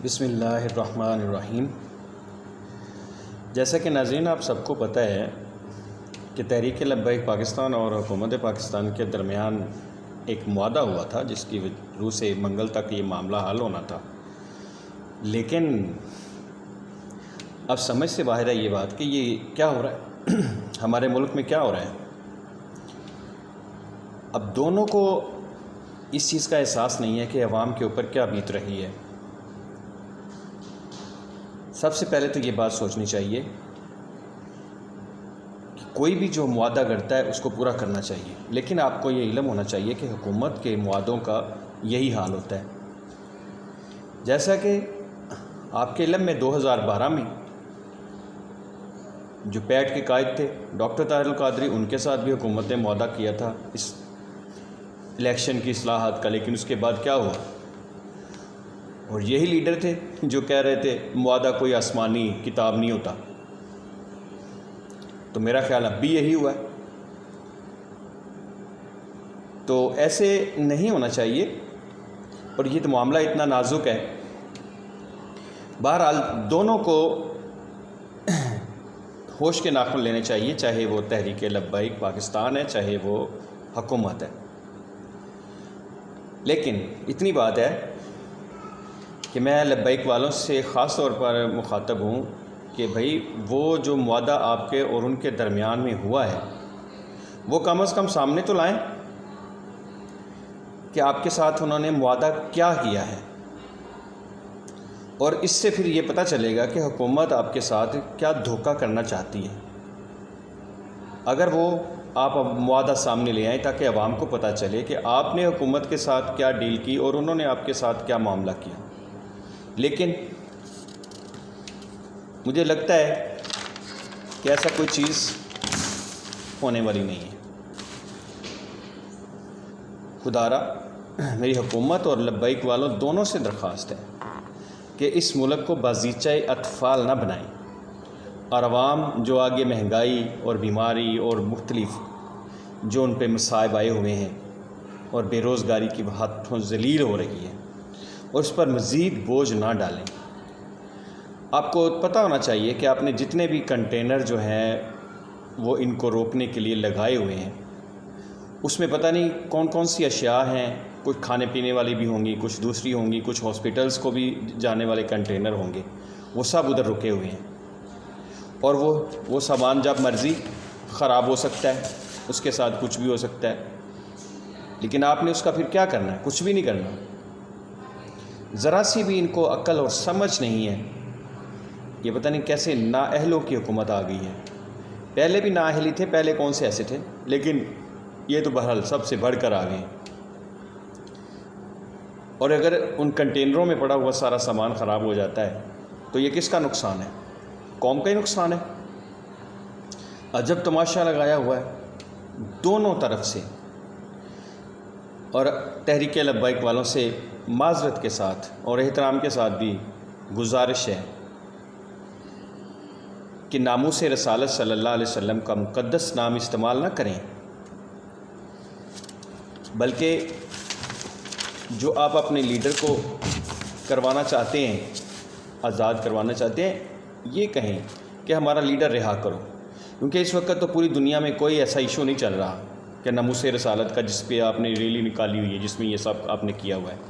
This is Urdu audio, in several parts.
بسم اللہ الرحمن الرحیم۔ جیسا کہ ناظرین آپ سب کو پتہ ہے کہ تحریک لبیک پاکستان اور حکومت پاکستان کے درمیان ایک معاہدہ ہوا تھا جس کی روح سے منگل تک یہ معاملہ حل ہونا تھا، لیکن اب سمجھ سے باہر ہے یہ بات کہ یہ کیا ہو رہا ہے ہمارے ملک میں کیا ہو رہا ہے۔ اب دونوں کو اس چیز کا احساس نہیں ہے کہ عوام کے اوپر کیا بیت رہی ہے۔ سب سے پہلے تو یہ بات سوچنی چاہیے کہ کوئی بھی جو معاہدہ کرتا ہے اس کو پورا کرنا چاہیے، لیکن آپ کو یہ علم ہونا چاہیے کہ حکومت کے معاہدوں کا یہی حال ہوتا ہے۔ جیسا کہ آپ کے علم میں 2012 میں جو پیٹ کے قائد تھے ڈاکٹر طاہر القادری، ان کے ساتھ بھی حکومت نے معاہدہ کیا تھا اس الیکشن کی اصلاحات کا، لیکن اس کے بعد کیا ہوا؟ اور یہی لیڈر تھے جو کہہ رہے تھے معاہدہ کوئی آسمانی کتاب نہیں ہوتا۔ تو میرا خیال اب بھی یہی ہوا ہے۔ تو ایسے نہیں ہونا چاہیے، اور یہ تو معاملہ اتنا نازک ہے۔ بہرحال دونوں کو ہوش کے ناخن لینے چاہیے، چاہے وہ تحریک لبیک پاکستان ہے چاہے وہ حکومت ہے۔ لیکن اتنی بات ہے کہ میں لبیک والوں سے خاص طور پر مخاطب ہوں کہ بھئی وہ جو معاہدہ آپ کے اور ان کے درمیان میں ہوا ہے وہ کم از کم سامنے تو لائیں کہ آپ کے ساتھ انہوں نے معاہدہ کیا کیا ہے، اور اس سے پھر یہ پتہ چلے گا کہ حکومت آپ کے ساتھ کیا دھوکہ کرنا چاہتی ہے۔ اگر وہ آپ معاہدہ سامنے لے آئیں تاکہ عوام کو پتہ چلے کہ آپ نے حکومت کے ساتھ کیا ڈیل کی اور انہوں نے آپ کے ساتھ کیا معاملہ کیا۔ لیکن مجھے لگتا ہے کہ ایسا کوئی چیز ہونے والی نہیں ہے۔ خدارا میری حکومت اور لبیک والوں دونوں سے درخواست ہے کہ اس ملک کو بازیچہ اطفال نہ بنائیں، اور عوام جو آگے مہنگائی اور بیماری اور مختلف جو ان پہ مصائب آئے ہوئے ہیں اور بے روزگاری کی ہاتھوں ذلیل ہو رہی ہے، اور اس پر مزید بوجھ نہ ڈالیں۔ آپ کو پتہ ہونا چاہیے کہ آپ نے جتنے بھی کنٹینر جو ہیں وہ ان کو روکنے کے لیے لگائے ہوئے ہیں، اس میں پتہ نہیں کون کون سی اشیاء ہیں، کچھ کھانے پینے والی بھی ہوں گی، کچھ دوسری ہوں گی، کچھ ہاسپٹلز کو بھی جانے والے کنٹینر ہوں گے، وہ سب ادھر رکے ہوئے ہیں، اور وہ سامان جب مرضی خراب ہو سکتا ہے، اس کے ساتھ کچھ بھی ہو سکتا ہے، لیکن آپ نے اس کا پھر کیا کرنا ہے؟ کچھ بھی نہیں کرنا۔ ذرا سی بھی ان کو عقل اور سمجھ نہیں ہے۔ یہ پتہ نہیں کیسے نااہلوں کی حکومت آ گئی ہے۔ پہلے بھی نااہل ہی تھے، پہلے کون سے ایسے تھے، لیکن یہ تو بہرحال سب سے بڑھ کر آ گئے ہیں۔ اور اگر ان کنٹینروں میں پڑا ہوا سارا سامان خراب ہو جاتا ہے تو یہ کس کا نقصان ہے؟ قوم کا ہی نقصان ہے۔ عجب تماشا لگایا ہوا ہے دونوں طرف سے، اور تحریک لبیک والوں سے معذرت کے ساتھ اور احترام کے ساتھ بھی گزارش ہے کہ ناموس رسالت صلی اللہ علیہ وسلم کا مقدس نام استعمال نہ کریں، بلکہ جو آپ اپنے لیڈر کو کروانا چاہتے ہیں، آزاد کروانا چاہتے ہیں، یہ کہیں کہ ہمارا لیڈر رہا کرو، کیونکہ اس وقت تو پوری دنیا میں کوئی ایسا ایشو نہیں چل رہا کہ ناموس رسالت کا جس پہ آپ نے ریلی نکالی ہوئی ہے، جس میں یہ سب آپ نے کیا ہوا ہے۔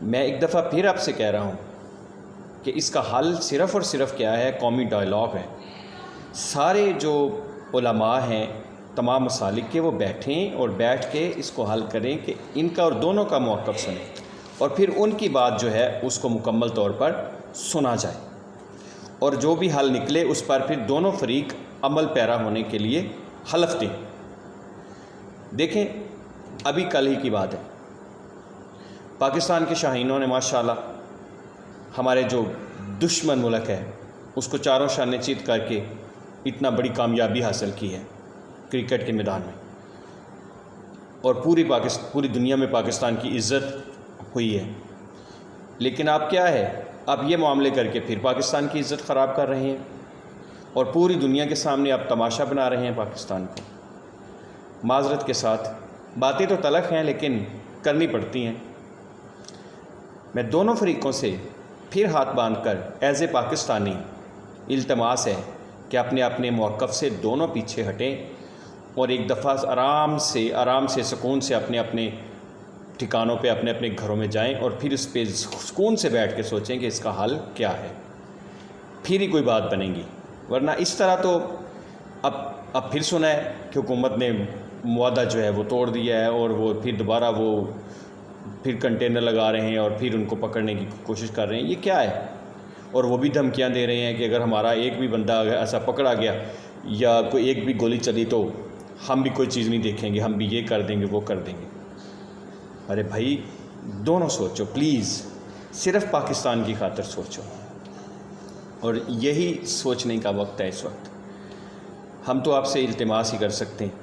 میں ایک دفعہ پھر آپ سے کہہ رہا ہوں کہ اس کا حل صرف اور صرف کیا ہے؟ قومی ڈائلاگ ہے۔ سارے جو علماء ہیں تمام مسالک کے، وہ بیٹھیں اور بیٹھ کے اس کو حل کریں کہ ان کا اور دونوں کا موقف سنیں، اور پھر ان کی بات جو ہے اس کو مکمل طور پر سنا جائے، اور جو بھی حل نکلے اس پر پھر دونوں فریق عمل پیرا ہونے کے لیے حلف دیں۔ دیکھیں ابھی کل ہی کی بات ہے، پاکستان کے شاہینوں نے ماشاءاللہ ہمارے جو دشمن ملک ہے اس کو چاروں شانے چیت کر کے اتنا بڑی کامیابی حاصل کی ہے کرکٹ کے میدان میں، اور پوری دنیا میں پاکستان کی عزت ہوئی ہے۔ لیکن آپ کیا ہے، آپ یہ معاملے کر کے پھر پاکستان کی عزت خراب کر رہے ہیں، اور پوری دنیا کے سامنے آپ تماشا بنا رہے ہیں پاکستان کو۔ معذرت کے ساتھ باتیں تو تلخ ہیں لیکن کرنی پڑتی ہیں۔ میں دونوں فریقوں سے پھر ہاتھ باندھ کر ایز اے پاکستانی التماس ہے کہ اپنے اپنے موقف سے دونوں پیچھے ہٹیں اور ایک دفعہ آرام سے سکون سے اپنے اپنے ٹھکانوں پہ اپنے اپنے گھروں میں جائیں اور پھر اس پہ سکون سے بیٹھ کے سوچیں کہ اس کا حل کیا ہے، پھر ہی کوئی بات بنے گی۔ ورنہ اس طرح تو اب پھر سنا ہے کہ حکومت نے معاہدہ جو ہے وہ توڑ دیا ہے اور وہ پھر دوبارہ پھر کنٹینر لگا رہے ہیں اور پھر ان کو پکڑنے کی کوشش کر رہے ہیں۔ یہ کیا ہے؟ اور وہ بھی دھمکیاں دے رہے ہیں کہ اگر ہمارا ایک بھی بندہ ایسا پکڑا گیا یا کوئی ایک بھی گولی چلی تو ہم بھی کوئی چیز نہیں دیکھیں گے، ہم بھی یہ کر دیں گے وہ کر دیں گے۔ ارے بھائی دونوں سوچو پلیز، صرف پاکستان کی خاطر سوچو، اور یہی سوچنے کا وقت ہے اس وقت۔ ہم تو آپ سے التماس ہی کر سکتے ہیں،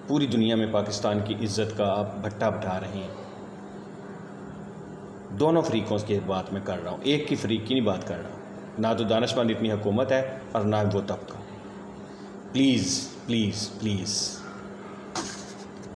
پوری دنیا میں پاکستان کی عزت کا آپ بھٹا بٹھا رہے ہیں۔ دونوں فریقوں کی بات میں کر رہا ہوں، ایک کی فریق کی نہیں بات کر رہا ہوں۔ نہ تو دانشمند اتنی حکومت ہے اور نہ وہ طبقہ۔ Please please please